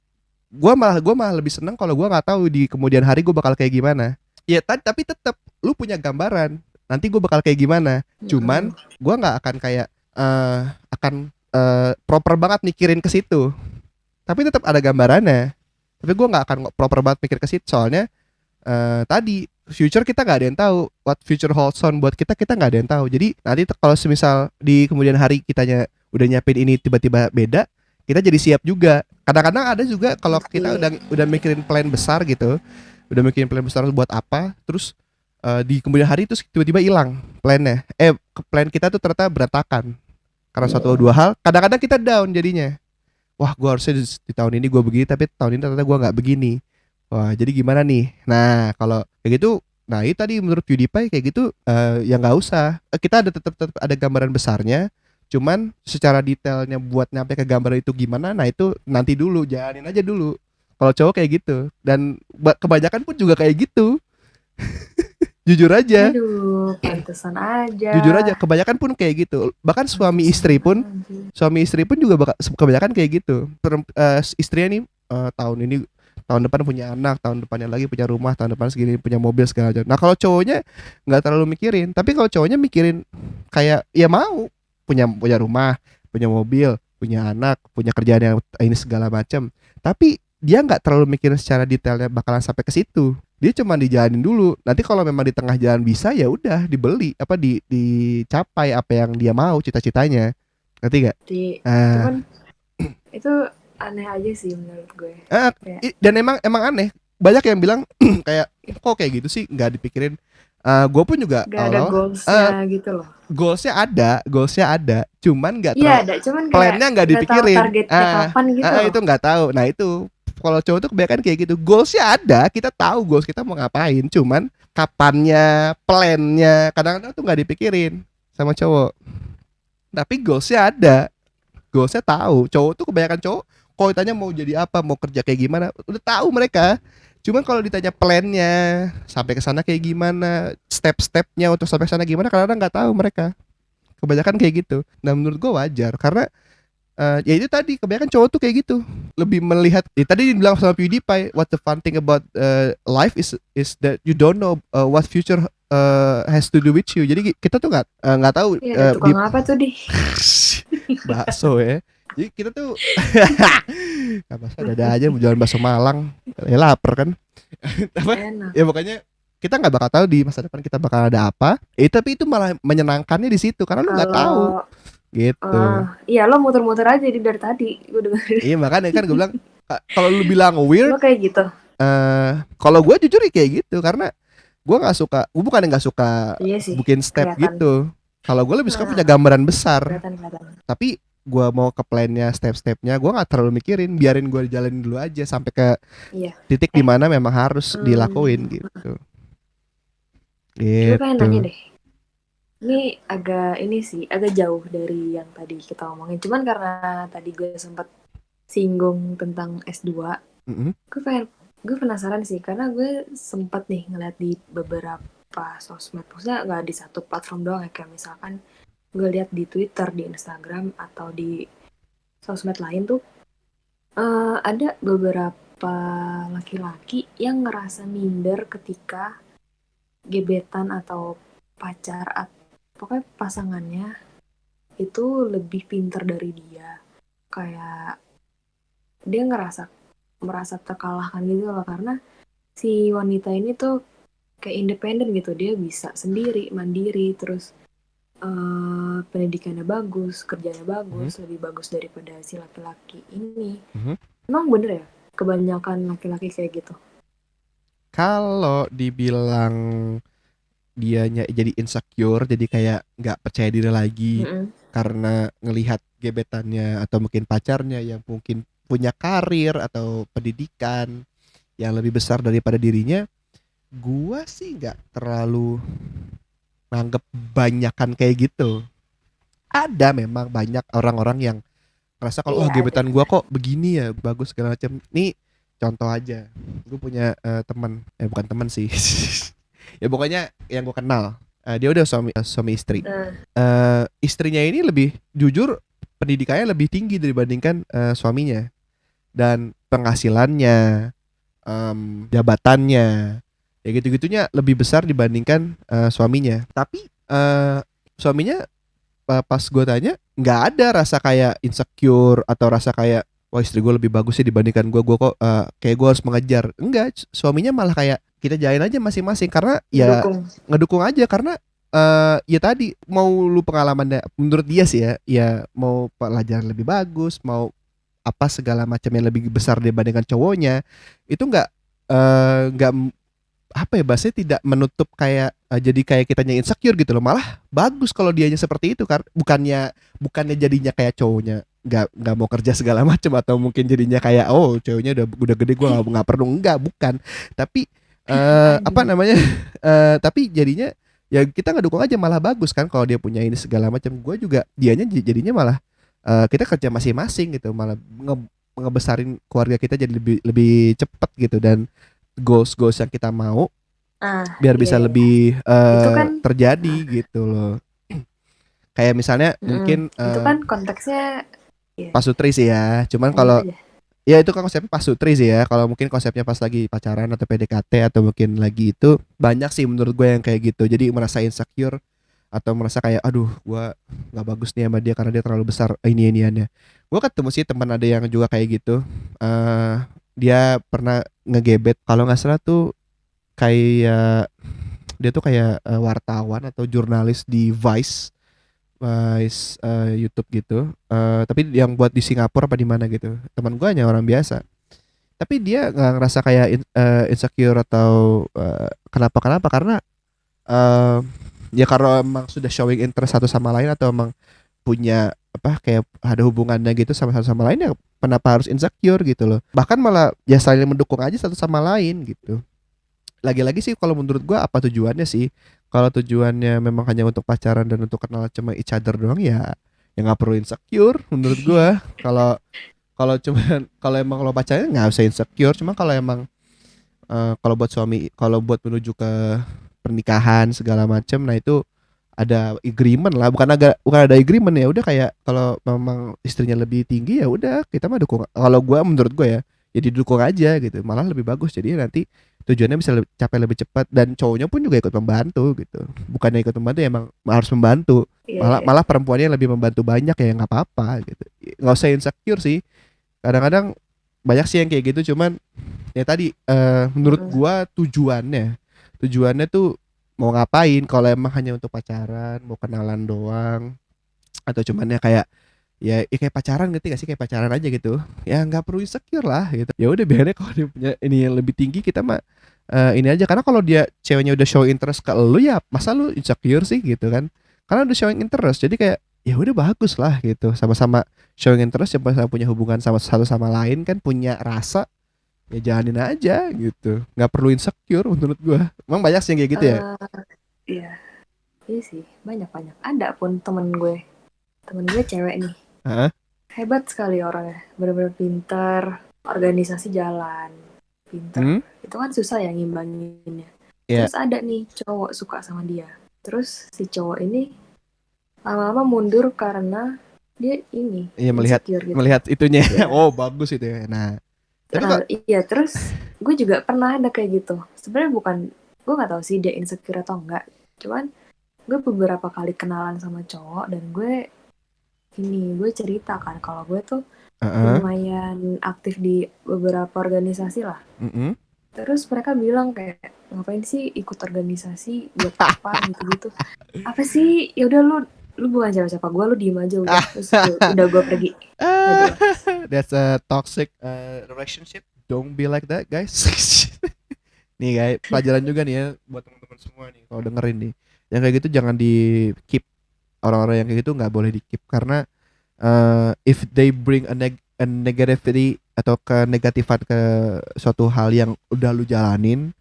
gue malah lebih seneng kalau gue nggak tahu di kemudian hari gue bakal kayak gimana. Ya tapi tetap lu punya gambaran nanti gue bakal kayak gimana. Cuman gue nggak akan kayak proper banget mikirin ke situ. Tapi tetap ada gambarannya. Tapi gue nggak akan proper banget mikir ke situ, soalnya tadi future kita nggak ada yang tahu, what future holds on buat kita nggak ada yang tahu. Jadi nanti kalau semisal di kemudian hari kitanya udah nyiapin ini tiba-tiba beda, kita jadi siap juga. Kadang-kadang ada juga kalau kita udah mikirin plan besar gitu, udah mikirin plan besar buat apa, terus di kemudian hari terus tiba-tiba hilang plannya. Plan kita tuh ternyata berantakan karena suatu dua hal. Kadang-kadang kita down jadinya. Wah, gue harusnya di tahun ini gue begini, tapi tahun ini ternyata gue nggak begini. Wah, jadi gimana nih? Nah, kalau kayak gitu, nah itu tadi menurut PewDiePie kayak gitu, ya nggak usah. Kita ada tetap ada gambaran besarnya, cuman secara detailnya buat nyampe ke gambar itu gimana, nah itu nanti dulu, jalanin aja dulu. Kalau cowok kayak gitu, dan kebanyakan pun juga kayak gitu. Jujur aja.
Aduh, pantesan aja.
Jujur aja, kebanyakan pun kayak gitu. Bahkan suami istri pun juga kebanyakan kayak gitu. Istrinya nih tahun ini, tahun depan punya anak, tahun depannya lagi punya rumah, tahun depan segini punya mobil segala macam. Nah kalau cowoknya nggak terlalu mikirin, tapi kalau cowoknya mikirin kayak ya mau punya punya rumah, punya mobil, punya anak, punya kerjaan yang ini segala macam. Tapi dia nggak terlalu mikirin secara detailnya bakalan sampai ke situ. Dia cuma dijalanin dulu. Nanti kalau memang di tengah jalan bisa ya udah dibeli apa dicapai apa yang dia mau cita-citanya. Ngerti gak?
Cuman itu aneh aja sih menurut gue.
Dan emang aneh. Banyak yang bilang kayak kok kayak gitu sih nggak dipikirin. Gue pun juga
gak ada goalsnya gitu loh.
Goalsnya ada, cuman nggak
Iya ada, cuman kayak
plannya nggak dipikirin.
Targetnya kapan gitu loh.
Itu nggak tahu. Nah itu kalau cowok tuh kebanyakan kayak gitu. Goalsnya ada, kita tahu goals kita mau ngapain, cuman kapannya, plannya kadang-kadang tuh nggak dipikirin sama cowok. Tapi goalsnya ada, goalsnya tahu. Cowok tuh kebanyakan cowok kalau ditanya mau jadi apa, mau kerja kayak gimana, udah tahu mereka. Cuman kalau ditanya plannya sampai ke sana kayak gimana, step-stepnya untuk sampai ke sana gimana, kadang-kadang nggak tahu mereka. Kebanyakan kayak gitu. Nah menurut gue wajar karena ya itu tadi kebanyakan cowok tuh kayak gitu, lebih melihat tadi dibilang sama PewDiePie, what the fun thing about life is that you don't know what future has to do with you. Jadi kita tuh nggak tahu.
Tukang apa tuh di
bakso ya. Jadi kita tuh bakso ada aja mau jualan bakso Malang, ya lapar kan. Ya pokoknya kita nggak bakal tahu di masa depan kita bakal ada apa. Tapi itu malah menyenangkannya di situ karena lu nggak tahu. Gitu.
Iya lo muter-muter aja dari tadi gue dengerin.
Iya makanya kan gue bilang kalau lu bilang weird
lo kayak gitu.
Kalau gue jujur kayak gitu karena gue nggak suka, gue bukan yang nggak suka bikin step kelihatan. Gitu. Kalau gue lebih suka punya gambaran besar. Kelihatan. Tapi gue mau ke plannya, step-stepnya gue nggak terlalu mikirin, biarin gue jalanin dulu aja sampai ke titik dimana memang harus dilakuin gitu.
Gue pengen nanya deh. Ini agak jauh dari yang tadi kita omongin. Cuman karena tadi gue sempat singgung tentang S2, gue penasaran sih karena gue sempat nih ngeliat di beberapa sosmed, maksudnya nggak di satu platform doang ya, kayak misalkan gue lihat di Twitter, di Instagram atau di sosmed lain tuh ada beberapa laki-laki yang ngerasa minder ketika gebetan atau pacar atau pokoknya pasangannya itu lebih pintar dari dia, kayak dia merasa terkalahkan gitu loh karena si wanita ini tuh kayak independen gitu, dia bisa sendiri, mandiri, terus pendidikannya bagus, kerjanya bagus, lebih bagus daripada si laki-laki ini. Emang bener ya kebanyakan laki-laki kayak gitu?
Kalau dibilang dianya jadi insecure, jadi kayak nggak percaya diri lagi karena ngelihat gebetannya atau mungkin pacarnya yang mungkin punya karir atau pendidikan yang lebih besar daripada dirinya, gua sih nggak terlalu nganggep banyakan kayak gitu. Ada memang banyak orang-orang yang ngerasa kalau gebetan gua kok begini ya, bagus segala macam. Nih contoh aja, gue punya teman, bukan teman sih. Ya pokoknya yang gue kenal, dia udah suami istri. Istrinya ini lebih jujur, pendidikannya lebih tinggi dibandingkan suaminya, dan penghasilannya, jabatannya, ya gitu-gitunya lebih besar dibandingkan suaminya. Tapi suaminya pas gue tanya nggak ada rasa kayak insecure atau rasa kayak wah istri gue lebih bagus sih dibandingkan gue kok kayak gue harus mengejar. Enggak, suaminya malah kayak kita jalanin aja masing-masing karena ya ngedukung aja karena ya tadi mau lu pengalamannya menurut dia sih ya mau pelajaran lebih bagus, mau apa segala macam yang lebih besar dibandingkan cowoknya, itu nggak apa ya bahasanya, tidak menutup kayak jadi kayak kitanya insecure gitu loh, malah bagus kalau dianya seperti itu kan, bukannya jadinya kayak cowoknya nggak mau kerja segala macam atau mungkin jadinya kayak oh cowoknya udah gede gue nggak perlu, bukan, tapi apa namanya tapi jadinya ya kita ngedukung aja, malah bagus kan kalau dia punya ini segala macam. Gue juga dianya jadinya malah kita kerja masing-masing gitu, malah ngebesarin keluarga kita jadi lebih cepat gitu, dan goals yang kita mau biar bisa lebih kan, terjadi gitu loh. Kayak misalnya mungkin
itu kan konteksnya
Pak Sutri sih ya, cuman kalau Ya itu kan konsepnya pas sutri sih ya. Kalau mungkin konsepnya pas lagi pacaran atau PDKT atau mungkin lagi itu banyak sih menurut gue yang kayak gitu. Jadi merasa insecure atau merasa kayak aduh gua nggak bagus nih sama dia karena dia terlalu besar ini-iniannya. Gue ketemu sih teman ada yang juga kayak gitu. eh Dia pernah ngegebet kalau nggak salah tuh kayak dia tuh kayak wartawan atau jurnalis di Vice Vice YouTube gitu. Tapi yang buat di Singapura apa di mana gitu. Teman gue hanya orang biasa. Tapi dia nggak ngerasa kayak insecure atau kenapa-kenapa karena eh ya karena emang sudah showing interest satu sama lain atau emang punya apa kayak ada hubungannya gitu sama satu sama lain ya kenapa harus insecure gitu loh. Bahkan malah ya saling mendukung aja satu sama lain gitu. Lagi-lagi sih kalau menurut gua apa tujuannya sih? Kalau tujuannya memang hanya untuk pacaran dan untuk kenal cuma each other doang ya nggak perlu insecure menurut gua. Kalau kalau cuman kalau emang lo pacaran nggak usah insecure. Cuma kalau emang kalau buat suami kalau buat menuju ke pernikahan segala macam nah itu ada agreement lah bukan ada agreement ya udah kayak kalau memang istrinya lebih tinggi ya udah kita mah dukung kalau gua menurut gua ya jadi dukung aja gitu malah lebih bagus jadi nanti tujuannya bisa capai lebih cepat dan cowoknya pun juga ikut membantu gitu bukannya ikut membantu ya emang harus membantu
Iya,
malah
iya.
malah perempuannya lebih membantu banyak ya nggak apa-apa gitu nggak usah insecure sih kadang-kadang banyak sih yang kayak gitu cuman ya tadi menurut
Mm-mm.
gua tujuannya tuh mau ngapain kalau emang hanya untuk pacaran mau kenalan doang atau cuman ya kayak ya kayak pacaran ngerti gak sih kayak pacaran aja gitu ya nggak perlu insecure lah gitu ya udah biarnya kalau dia punya ini yang lebih tinggi kita mah ini aja karena kalau dia ceweknya udah show interest ke lu ya masa lu insecure sih gitu kan karena udah showing interest jadi kayak ya udah bagus lah gitu sama-sama showing interest sama-sama punya hubungan sama satu sama lain kan punya rasa ya jalanin aja gitu nggak perlu insecure menurut gua emang banyak sih yang kayak gitu ya.
Eh, iya, iya sih, banyak-banyak. Ada pun temen gue cewek nih,
Hah?
hebat sekali orangnya, bener-bener pinter, organisasi jalan, pinter.
Hmm?
Itu kan susah ya ngimbanginnya.
Ya,
Terus ada nih cowok suka sama dia. Terus si cowok ini lama-lama mundur karena dia ini
ya melihat
insecure gitu.
melihat itunya
Iya.
oh bagus itu ya nah itu
Iya, terus gue juga pernah ada kayak gitu. Sebenarnya bukan, gue nggak tahu sih dia insecure atau enggak. Cuman gue beberapa kali kenalan sama cowok dan gue cerita kan kalau gue tuh
Heeh.
lumayan aktif di beberapa organisasi lah.
Mm-mm.
Terus mereka bilang kayak ngapain sih ikut organisasi buat apa gitu-gitu. Apa sih? Ya udah lu bukan siapa-siapa gue, lu diem aja udah. Terus udah gue pergi. Gak
Ah,
jelas.
that's a toxic relationship. Don't be like that, guys. Nih guys, pelajaran juga nih ya buat teman-teman semua nih kalau dengerin nih. Yang kayak gitu jangan di keep orang-orang yang kayak gitu nggak boleh di keep karena if they bring a negativity atau kenegatifan ke suatu hal yang udah lu jalanin,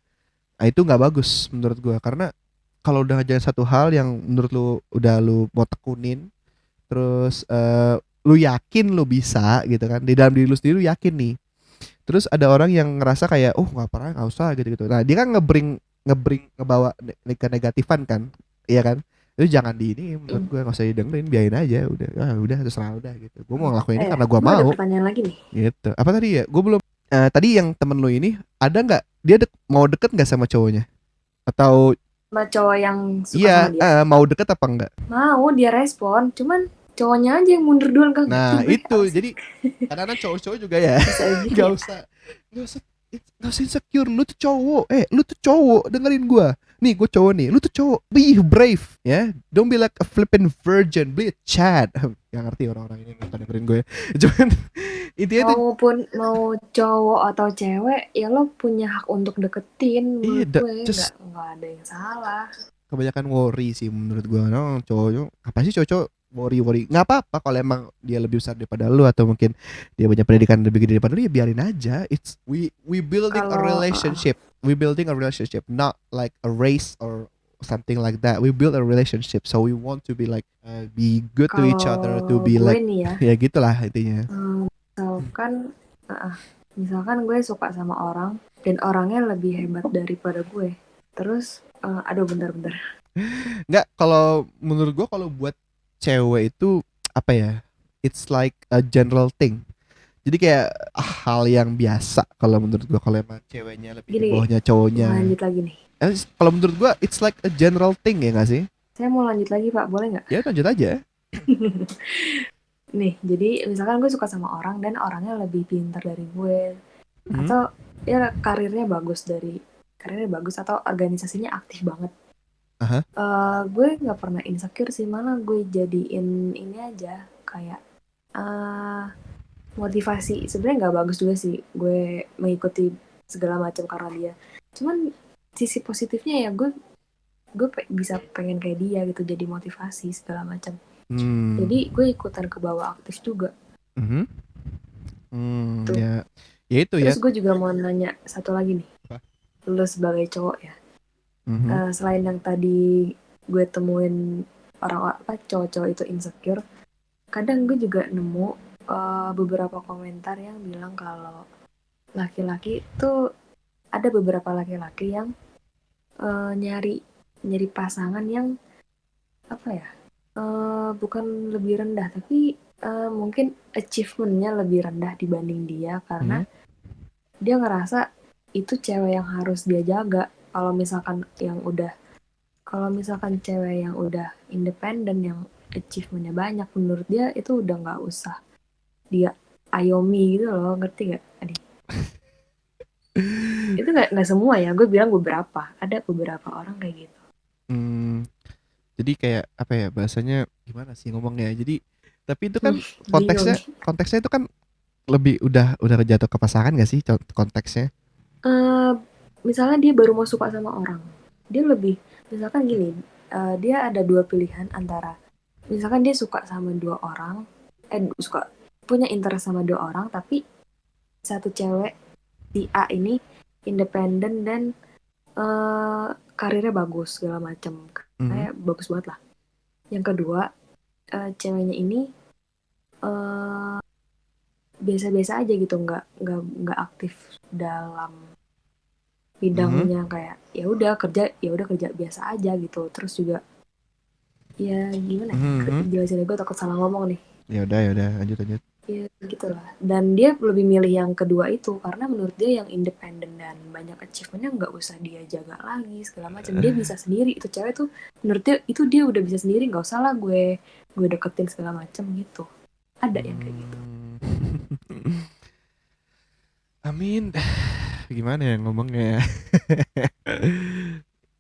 nah itu nggak bagus menurut gua karena kalau udah ngajarin satu hal yang menurut lu udah lu mau tekunin terus lu yakin lu bisa gitu kan di dalam diri lu sendiri lu yakin nih terus ada orang yang ngerasa kayak oh nggak pernah nggak usah gitu gitu nah dia kan ngebawa ke negatifan kan iya kan itu jangan di ini menurut gue nggak usah didengerin biarin aja udah udah terserah udah gitu gue mau ngelakuin ini karena gue
Gue ada
mau
pertanyaan lagi nih.
gitu apa tadi ya gue belum tadi yang temen lu ini ada nggak dia mau deket nggak sama cowoknya atau
Sama cowok yang suka
iya
sama dia.
mau deket apa enggak
Mau dia respon, cuman cowoknya aja yang mundur duluan, gak ngerti
nah
gue
itu
apa sih.
jadi kadang-kadang cowok-cowok juga ya
Bisa gitu
nggak
ya.
usah nggak usah nggak usah insecure lu tuh cowok lu tuh cowok dengerin gua nih gue cowok nih lu tuh cowok be brave ya don't be like a flippin' virgin be a Chad nggak ngerti orang-orang ini nonton dengerin gue cuman intinya tuh
Mau cowok atau cewek, ya lo punya hak untuk deketin.
iya
Menurut gue
just
nggak ada yang salah.
kebanyakan worry sih menurut gua no cowok apa sih cowok worry nggak apa-apa kalau emang dia lebih besar daripada lu atau mungkin dia punya pendidikan lebih gede daripada lu ya biarin aja it's we building a
Kalau
relationship not like a race or something like that we build a relationship so we want to be like be good to each other to
kalau
be
gue
like
nih ya,
ya gitulah intinya
misalkan, misalkan gue suka sama orang dan orangnya lebih hebat daripada gue. Terus, aduh bentar-bentar.
nggak kalau menurut gua kalau buat cewek itu apa ya it's like a general thing Jadi kayak hal yang biasa kalau menurut gua, kalau emang ceweknya lebih di
Gini,
bawahnya cowoknya.
lanjut lagi nih.
Kalau menurut gua it's like a general thing ya nggak sih?
Saya mau lanjut lagi Pak, boleh nggak?
Ya lanjut aja.
Nih, jadi misalkan gue suka sama orang dan orangnya lebih pintar dari gue,
Hmm.
atau ya karirnya bagus atau organisasinya aktif banget.
Aha.
Gue nggak pernah insecure sih, malah gue jadiin ini aja kayak motivasi. Sebenarnya nggak bagus juga sih gue mengikuti segala macam karena dia. Cuman sisi positifnya ya gue bisa pengen kayak dia gitu, jadi motivasi segala macam. Jadi gue ikutan ke bawah aktif juga. Tuh.
Ya. Ya itu ya.
Terus gue juga mau nanya satu lagi nih.
Apa?
Lu sebagai cowok ya. Selain yang tadi gue temuin orang cowok-cowok itu insecure, kadang gue juga nemu beberapa komentar yang bilang kalau laki-laki itu ada beberapa laki-laki yang nyari pasangan yang apa ya, bukan lebih rendah tapi mungkin achievementnya lebih rendah dibanding dia karena dia ngerasa itu cewek yang harus dia jaga. Kalau misalkan cewek yang udah independen, yang achievementnya banyak, menurut dia itu udah nggak usah dia ayomi gitu loh, ngerti nggak? Itu nggak semua ya, gue bilang beberapa, ada beberapa orang kayak gitu.
Jadi kayak apa ya bahasanya, gimana sih ngomongnya? Jadi tapi itu kan
Bingung.
konteksnya itu kan lebih udah jatuh ke pasangan gak sih konteksnya?
Misalnya dia baru mau suka sama orang, dia lebih, misalkan gini, dia ada dua pilihan antara misalkan dia suka sama dua orang, suka punya interest sama dua orang, tapi satu cewek si A ini independen dan karirnya bagus segala macam, kayak bagus banget lah. Yang kedua, ceweknya ini biasa-biasa aja gitu, nggak aktif dalam bidangnya, kayak ya udah kerja biasa aja gitu. Terus juga ya gimana ya, jelasin gue takut salah ngomong nih.
Ya udah lanjut.
Ya gitulah. Dan dia lebih milih yang kedua itu karena menurut dia yang independen dan banyak achievementnya nggak usah dia jaga lagi segala macam. Dia bisa sendiri, itu cewek tuh menurut dia itu dia udah bisa sendiri, nggak usah lah gue deketin segala macam gitu. Ada yang kayak gitu.
Amin. Gimana ya ngomongnya ya?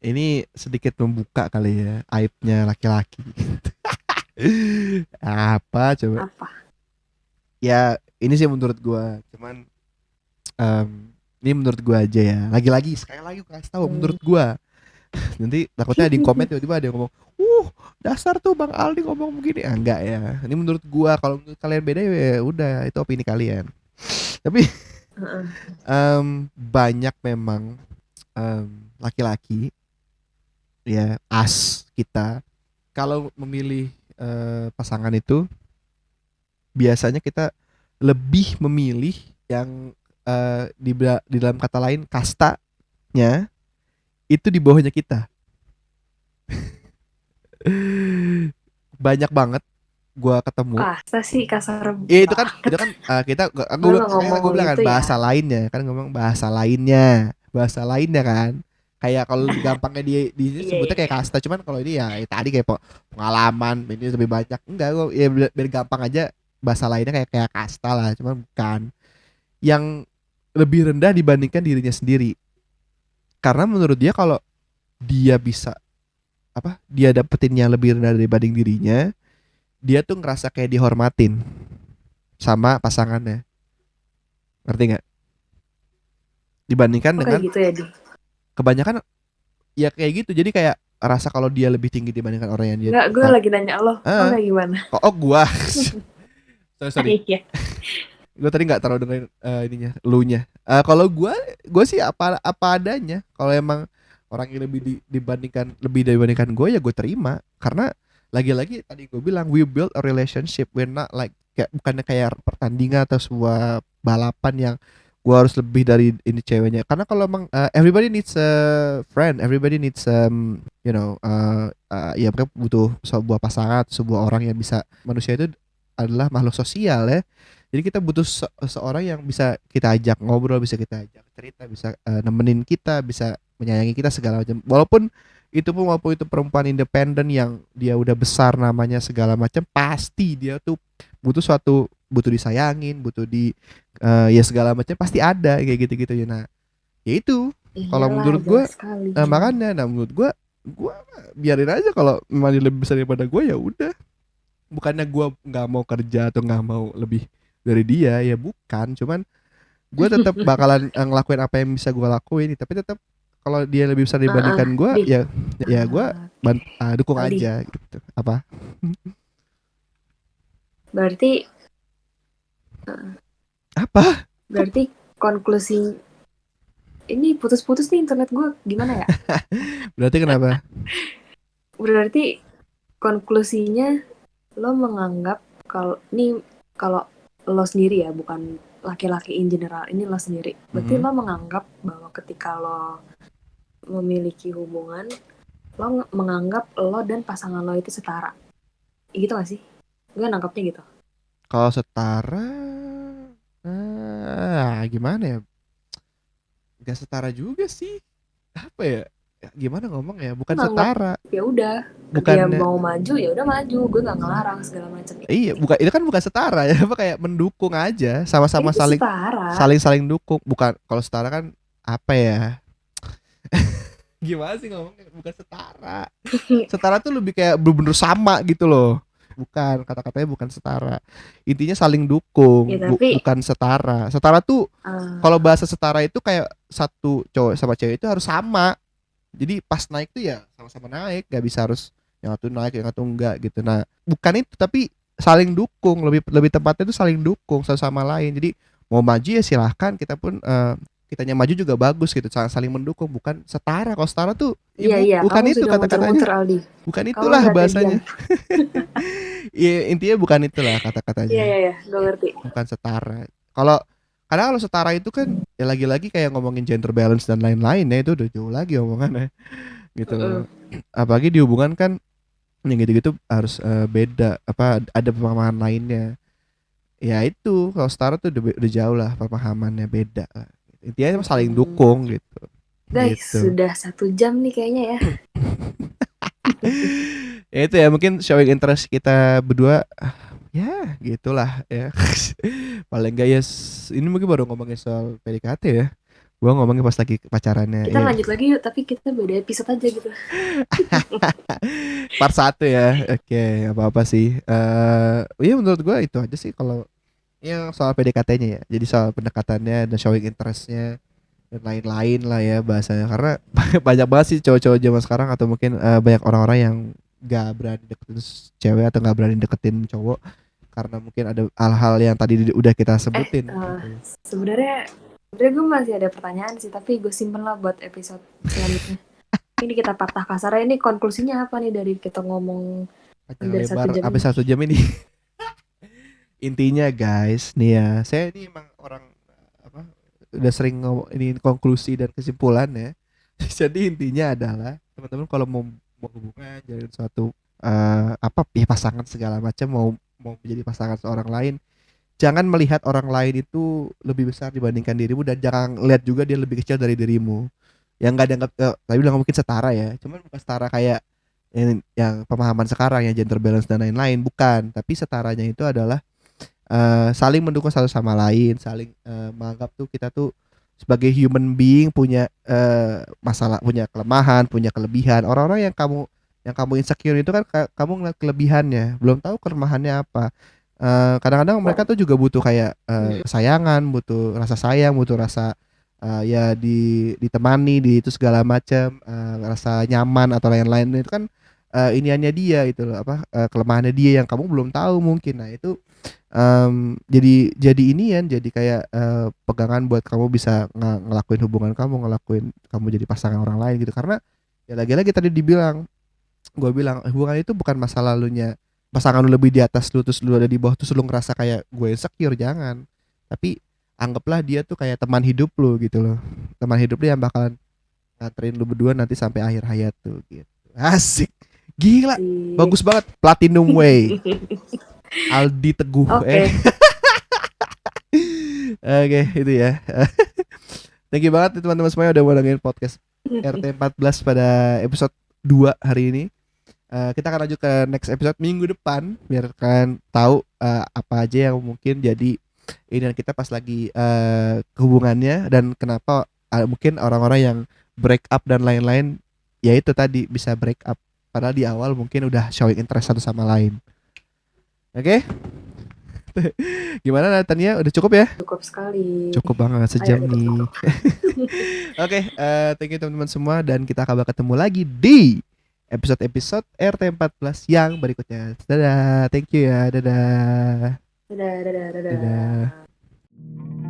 Ini sedikit membuka kali ya aibnya laki-laki. Apa coba?
Apa?
Ya ini sih menurut gua, cuman ini menurut gua aja ya. Lagi-lagi sekali lagi gua kasih tahu menurut gua. Nanti takutnya ada yang komen tiba-tiba ada yang ngomong, dasar tuh Bang Aldi ngomong begini. Enggak ya. Ini menurut gua, kalau menurut kalian beda ya udah, itu opini kalian. Tapi banyak memang laki-laki ya, kita kalau memilih pasangan itu biasanya kita lebih memilih yang di dalam kata lain kastanya itu di bawahnya kita. Banyak banget gua ketemu.
Kasta sih kasar.
Itu kan kita gue bilang kan
gitu
bahasa
ya.
lainnya kan, ngomong bahasa lainnya kan. Kayak kalau gampangnya di sebutnya kayak kasta, cuman kalau ini ya tadi kayak pengalaman ini lebih banyak. Enggak, gue ya biar gampang aja, bahasa lainnya kayak kasta lah, cuman bukan yang lebih rendah dibandingkan dirinya sendiri. Karena menurut dia kalau dia bisa dia dapetinnya lebih rendah dibanding dirinya, dia tuh ngerasa kayak dihormatin sama pasangannya. Ngerti nggak? Dibandingkan dengan
gitu ya, Di?
kebanyakan ya kayak gitu. Jadi kayak rasa kalau dia lebih tinggi dibandingkan orang yang dia.
Enggak, gue lagi nanya lo. Enggak gimana?
Gua. sorry.
Iya.
Gue tadi nggak terlalu dengerin ininya, lunya. Kalau gue sih apa adanya. Kalau emang orang yang lebih dibandingkan gue, ya gue terima. Karena lagi-lagi tadi gue bilang, we build a relationship, we're not like bukannya kayak pertandingan atau sebuah balapan yang gue harus lebih dari ini ceweknya. Karena kalau emang everybody needs a friend, everybody needs ya mereka butuh sebuah pasangan, sebuah orang yang bisa, manusia itu adalah makhluk sosial ya. Jadi kita butuh seorang yang bisa kita ajak ngobrol, bisa kita ajak cerita, bisa nemenin kita, bisa menyayangi kita segala macam. Walaupun itu perempuan independen yang dia udah besar namanya segala macam, pasti dia tuh butuh disayangin, butuh ya segala macam pasti ada kayak gitu-gitu ya. Nah, ya itu kalau
Iyalah,
menurut gue
jelas sekali.
makanya nah menurut gue biarin aja kalau memang dia lebih besar daripada gue, ya udah. Bukannya gue nggak mau kerja atau nggak mau lebih dari dia, ya bukan, cuman gue tetap bakalan ngelakuin apa yang bisa gue lakuin, tapi tetap kalau dia lebih besar dibandingkan gue,
Di,
ya gue dukung
Aldi,
aja gitu. Apa
berarti
apa
berarti konklusi ini putus-putus nih internet gue, gimana ya?
berarti kenapa?
Berarti konklusinya lo menganggap kalau lo sendiri ya, bukan laki-laki in general, ini lo sendiri. Berarti lo menganggap bahwa ketika lo memiliki hubungan, lo menganggap lo dan pasangan lo itu setara. Gitu gak sih? Gue nangkapnya gitu.
Kalau setara, gimana ya? Gak setara juga sih. Apa ya? Gimana ngomong ya? Bukan setara.
Ya udah, dia mau maju ya udah maju, gue nggak ngelarang segala macam.
Iya, itu kan bukan setara ya, apa kayak mendukung aja, sama-sama saling dukung. Bukan, kalau setara kan apa ya? Gimana sih ngomongnya? Bukan setara. Setara tuh lebih kayak bener-bener sama gitu loh. Bukan, kata-katanya bukan setara. Intinya saling dukung,
ya, tapi,
bukan setara. Setara tuh kalau bahasa setara itu kayak satu cowok sama cewek itu harus sama. Jadi pas naik tuh ya sama-sama naik, gak bisa harus yang satu naik yang satu enggak gitu. Nah, bukan itu, tapi saling dukung, lebih tepatnya itu saling dukung satu sama lain. Jadi mau maju ya silahkan, kita pun kitanya maju juga bagus gitu, saling mendukung, bukan setara. Kalau setara tuh bukan itu kata-katanya, bukan itulah bahasanya. Iya, intinya bukan itulah kata-katanya.
Iya, gue ngerti.
Bukan setara. Karena kalau setara itu kan ya lagi-lagi kayak ngomongin gender balance dan lain-lain ya, itu udah jauh lagi omongannya gitu loh. Apalagi di hubungan kan yang gitu-gitu harus beda, apa ada pemahaman lainnya. Ya itu kalau setara tuh udah jauh lah pemahamannya, beda lah. Intinya saling dukung gitu.
Guys,
gitu.
Sudah 1 jam nih kayaknya ya.
Ya itu ya, mungkin showing interest kita berdua ya gitulah ya. Paling enggak ya ini mungkin baru ngomongin soal PDKT ya. Gua ngomongin pas lagi pacarannya.
Kita lanjut lagi yuk, tapi kita beda episode aja gitu.
Part 1 ya. Oke, apa-apa sih. Ya menurut gua itu aja sih kalau yang soal PDKT-nya ya. Jadi soal pendekatannya dan showing interestnya dan lain-lain lah ya bahasanya. Karena banyak banget sih cowok-cowok zaman sekarang, atau mungkin banyak orang-orang yang gak berani deketin cewek atau gak berani deketin cowok karena mungkin ada hal-hal yang tadi udah kita sebutin.
Sebenarnya gue masih ada pertanyaan sih, tapi gue simpen lah buat episode selanjutnya. Ini kita patah kasar, ini konklusinya apa nih dari kita ngomong
lebar sampai 1 jam ini? Intinya guys, nih ya, saya ini emang orang udah sering ngomong ini konklusi dan kesimpulan ya. Jadi intinya adalah teman-teman kalau mau hubungan, jalin suatu pasangan segala macam, mau menjadi pasangan seorang lain, jangan melihat orang lain itu lebih besar dibandingkan dirimu, dan jangan lihat juga dia lebih kecil dari dirimu. Yang nggak dianggap, tapi bilang mungkin setara ya, cuman bukan setara kayak yang pemahaman sekarang ya gender balance dan lain-lain, bukan. Tapi setaranya itu adalah saling mendukung satu sama lain, saling menganggap tuh kita tuh sebagai human being punya masalah, punya kelemahan, punya kelebihan. Orang-orang yang kamu insecure itu kan kamu ngeliat kelebihannya, belum tahu kelemahannya apa. Kadang-kadang mereka tuh juga butuh kayak kesayangan, butuh rasa sayang, butuh rasa ya ditemani di itu segala macam, rasa nyaman atau lain-lain. Itu kan iniannya dia itu loh, kelemahannya dia yang kamu belum tahu mungkin. Nah itu jadi inian, jadi kayak pegangan buat kamu bisa ngelakuin hubungan ngelakuin kamu jadi pasangan orang lain gitu. Karena ya lagi-lagi tadi gue bilang hubungan itu bukan masa lalunya pasangan lu lebih di atas lu terus lu ada di bawah terus lu ngerasa kayak gue insecure, jangan. Tapi anggaplah dia tuh kayak teman hidup lu gitu loh, teman hidup lu yang bakalan nganterin lu berdua nanti sampai akhir hayat tuh gitu. Asik, gila, bagus banget, Platinum Way. Aldi Teguh.
Oke.
Oke, itu ya. Thank you banget nih teman-teman semuanya udah mau dengerin podcast RT14 pada episode 2 hari ini. Kita akan lanjut ke next episode minggu depan biar kalian tahu apa aja yang mungkin jadi ini kita pas lagi hubungannya dan kenapa mungkin orang-orang yang break up dan lain-lain ya itu tadi bisa break up padahal di awal mungkin udah showing interest satu sama lain. Oke? Gimana Tania? Udah cukup ya?
Cukup sekali.
Cukup banget sejam
Ayo,
nih.
cukup.
Oke, thank you teman-teman semua dan kita akan ketemu lagi di episode-episode RT14 yang berikutnya. Dadah, thank you ya, dadah.
Dadah, dadah, dadah.
Dadah.